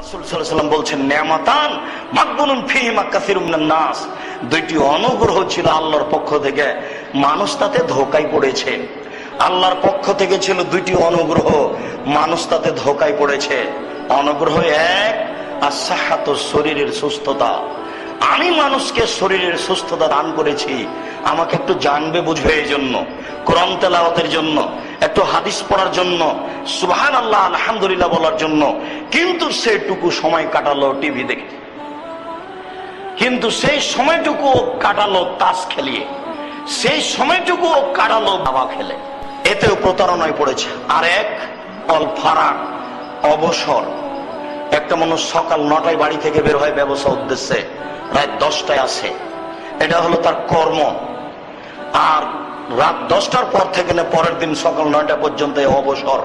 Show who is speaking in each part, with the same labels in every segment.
Speaker 1: রাসূল সাল্লাল্লাহু আলাইহি ওয়াসাল্লাম বলছেন, নিয়ামাতান মাকবুনুন ফীহিমা কাসীরুম মিনান নাস। দুইটি অনুগ্রহ ছিল আল্লাহর পক্ষ থেকে, মানুষ তাতে ধোঁকায় পড়েছে। আল্লাহর পক্ষ থেকে ছিল দুইটি অনুগ্রহ, মানুষ তাতে ধোঁকায় পড়েছে। অনুগ্রহ এক, as-sihhatu, শরীরের সুস্থতা। আমি মানুষকে শরীরের সুস্থতা দান করেছি, আমাকে একটু জানবে বুঝবে এই জন্য, কোরআন তেলাওয়াতের জন্য, একটু হাদিস পড়ার জন্য, সুবহানাল্লাহ আলহামদুলিল্লাহ বলার জন্য। কিন্তু সেটুকু সময় কাটালো টিভি দেখে, কিন্তু সেই সময়টুকু কাটালো তাস খেলিয়ে, সেই সময়টুকু কাটালো দাবা খেলে। এতেও প্রতারণায় পড়েছে। আর এক, অল ফারাক, অবসর। একটা মানুষ সকাল 9টায় বাড়ি থেকে বের হয় ব্যবসা উদ্দেশ্যে, রাত 10টায় আসে, এটা হলো তার কর্ম। আর রাত 10টার পর থেকে পরের দিন সকাল 9টা পর্যন্ত অবসর।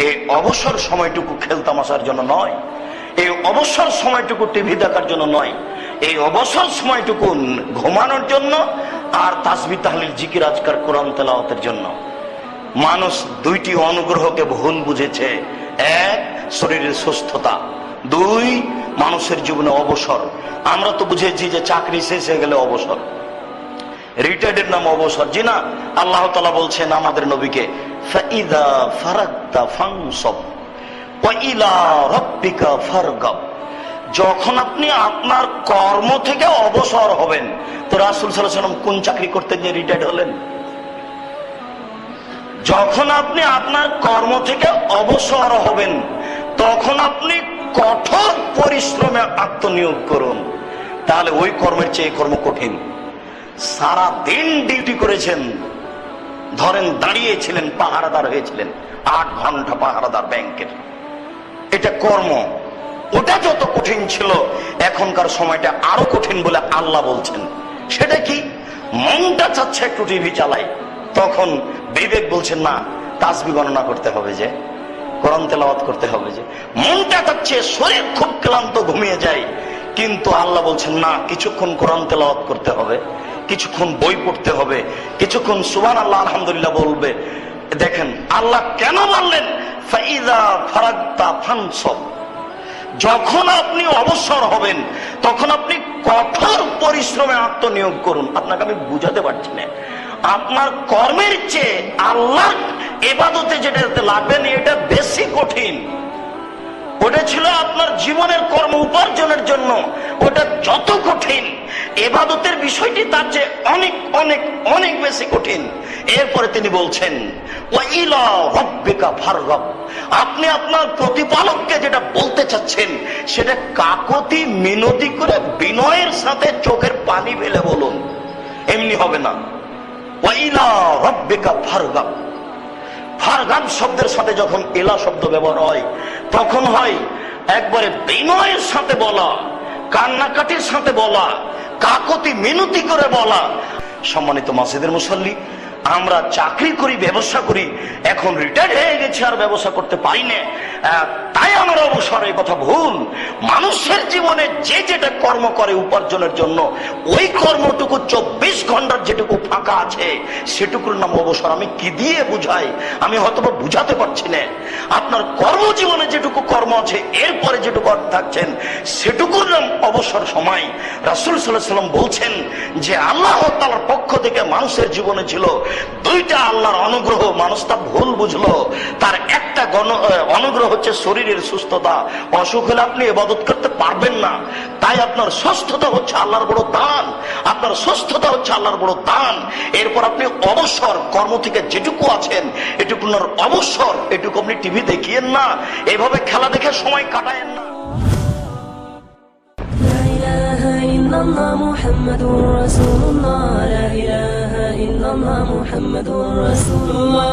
Speaker 1: এই অবসর সময়টুকু খেলতামাশার জন্য নয়, এই অবসর সময়টুকু টিভি দেখার জন্য নয়, এই অবসর সময়টুকু ঘুমানোর জন্য আর তাসবিহ তাহলিল জিকির আজকার কোরআন তেলাওয়াতের জন্য। মানুষ দুইটি অনুগ্রহকে ভুল বুঝেছে। এক, শরীরের সুস্থতা। দুই, মানুষের জীবনে অবসর। আমরা তো বুঝেছি যে চাকরি শেষ হয়ে গেলে অবসর, রিটায়ার্ডের নাম অবসর। জি না, আল্লাহ তাআলা বলছেন আমাদের নবীকে, ফাইদা ফারাগতা ফানসব ওয়া ইলা রাব্বিকা ফারগাব। যখন আপনি আপনার কর্ম থেকে অবসর হবেন। তো রাসূল সাল্লাল্লাহু আলাইহি ওয়াসাল্লাম কোন চাকরি করতেন যে রিটায়ার্ড হলেন? যখন আপনি আপনার কর্ম থেকে অবসর হবেন, তখন আপনি কঠোর পরিশ্রমে আত্মনিয়োগ করুন। তাহলে ওই কর্মের চেয়ে কর্ম কঠিন। সারা দিন ডিউটি করেছেন, ধরেন দাঁড়িয়েছিলেন, পাহারাদার হয়েছিলেন, 8 ঘন্টা পাহারাদার ব্যাংকের, এটা কর্ম। ওটা যত কঠিন ছিল, এখনকার সময়টা আরো কঠিন বলে আল্লাহ বলছেন। সেটা কি? মনটা চাচ্ছে একটু টিভি চালাই, তখন বিবেক বলছেন না, তাসবিহ গণনা করতে হবে, যে কোরআন তেলাওয়াত করতে হবে, যে মনটা চাচ্ছে, শরীর খুব ক্লান্ত, ঘুমিয়ে যায়, কিন্তু আল্লাহ বলছেন না, কিছুক্ষণ কোরআন তেলাওয়াত করতে হবে, কিছুক্ষণ বই পড়তে হবে, কিছুক্ষণ সুবহানাল্লাহ আলহামদুলিল্লাহ বলবে। দেখেন আল্লাহ কেন বললেন ফাইযা ফারাগতা ফানসব। যখন আপনি অবসর হবেন, তখন আপনি কঠোর পরিশ্রমে আত্মনিয়োগ করুন। আপনাকে আমি বুঝাতে পারছি না, আপনার কর্মের চেয়ে আল্লাহ ইবাদতে যেটা লাগবেন এটা বেশি কঠিন। ওটা ছিল আপনার জীবনের কর্ম উপার্জনের জন্য, ওটা যত কঠিন, ইবাদতের বিষয়টি তার চেয়ে অনেক অনেক অনেক বেশি কঠিন। এরপরে তিনি বলছেন ওয়া ইলা রাব্বিকা ফারগাব। আপনি আপনার প্রতিপালককে যেটা বলতে চাচ্ছেন, সেটা কাকতি মিনতি করে বিনয়ের সাথে চোখের পানি ফেলে বলুন, এমনি হবে না। ওয়া ইলা রাব্বিকা ফারগাব। ফারগাব শব্দের সাথে যখন ইলা শব্দ ব্যবহার হয়, তখন হয় একবারে বিনয়ের সাথে বলা, কান্নাকাটির সাথে বলা, কাকতি মিনতি করে বলা। সম্মানিত মসজিদের মুসল্লি, আমরা চাকরি করি, ব্যবসা করি, এখন রিটায়ার্ড হয়ে গেছি, আর ব্যবসা করতে পারি না, তাই আমার অবসর। এই কথা ভুল। মানুষের জীবনে যে যেটা কর্ম করে উপার্জনের জন্য, ওই কর্মটুকু 24 ঘন্টার যেটুকু ফাঁকা আছে, সেটুকুর নাম অবসর। আমি কি দিয়ে বুঝাই, আমি হয়তো বুঝাতে পারছি না। আপনার কর্মজীবনে যেটুকু কর্ম আছে, এরপরে যেটুকু থাকছেন, সেটুকুর নাম অবসর সময়। রাসূল সাল্লাল্লাহু আলাইহি ওয়াসাল্লাম বলছেন যে আল্লাহ তাআলার পক্ষ থেকে মানুষের জীবনে ছিল দুইটা আল্লাহর অনুগ্রহ, মানুষ তা ভুল বুঝলো। তার একটা অনুগ্রহ হচ্ছে শরীরের সুস্থতা। অসুখ হলে আপনি ইবাদত করতে পারবেন না, তাই আপনার সুস্থতা হচ্ছে আল্লাহর বড় দান, আপনার সুস্থতা হচ্ছে আল্লাহর বড় দান। এরপর আপনি অবসর, কর্ম থেকে যেটুকু আছেন, এটুকুর অবসর, এটুকু আপনি টিভি দেখিয়েন না, এভাবে খেলা দেখে সময় কাটায়েন না।
Speaker 2: মুহাম্মাদুর রাসূলুল্লাহ, লা ইলাহা ইল্লাল্লাহ মুহাম্মাদুর রাসূলুল্লাহ।